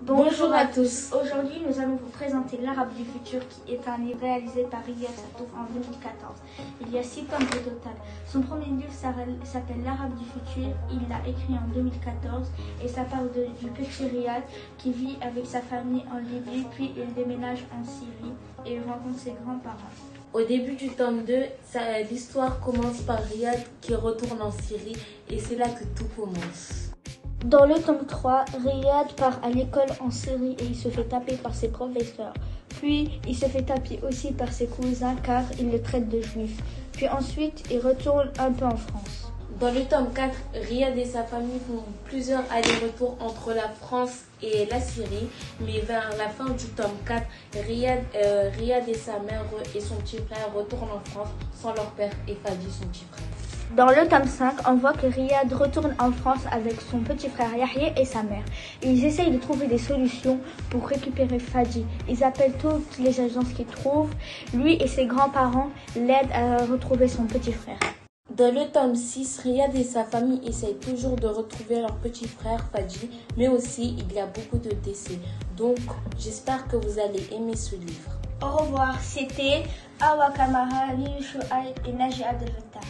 Bonjour à tous. Aujourd'hui, nous allons vous présenter L'Arabe du futur, qui est un livre réalisé par Riyad Satouf en 2014. Il y a 6 tomes au total. Son premier livre s'appelle L'Arabe du futur. Il l'a écrit en 2014 et ça parle du petit Riyad qui vit avec sa famille en Libye, puis il déménage en Syrie et il rencontre ses grands-parents. Au début du tome 2, l'histoire commence par Riyad qui retourne en Syrie et c'est là que tout commence. Dans le tome 3, Riyad part à l'école en Syrie et il se fait taper par ses professeurs. Puis, il se fait taper aussi par ses cousins car il le traite de juif. Puis ensuite, il retourne un peu en France. Dans le tome 4, Riyad et sa famille font plusieurs allers-retours entre la France et la Syrie. Mais vers la fin du tome 4, Riyad et sa mère et son petit frère retournent en France sans leur père et Fadi, son petit frère. Dans le tome 5, on voit que Riyad retourne en France avec son petit frère Yahya et sa mère. Ils essayent de trouver des solutions pour récupérer Fadi. Ils appellent toutes les agences qu'ils trouvent. Lui et ses grands-parents l'aident à retrouver son petit frère. Dans le tome 6, Riyad et sa famille essayent toujours de retrouver leur petit frère Fadi, mais aussi il y a beaucoup de décès. Donc, j'espère que vous allez aimer ce livre. Au revoir, c'était Awa Kamara, Lili Chouaï et Naji Abdel Fattah.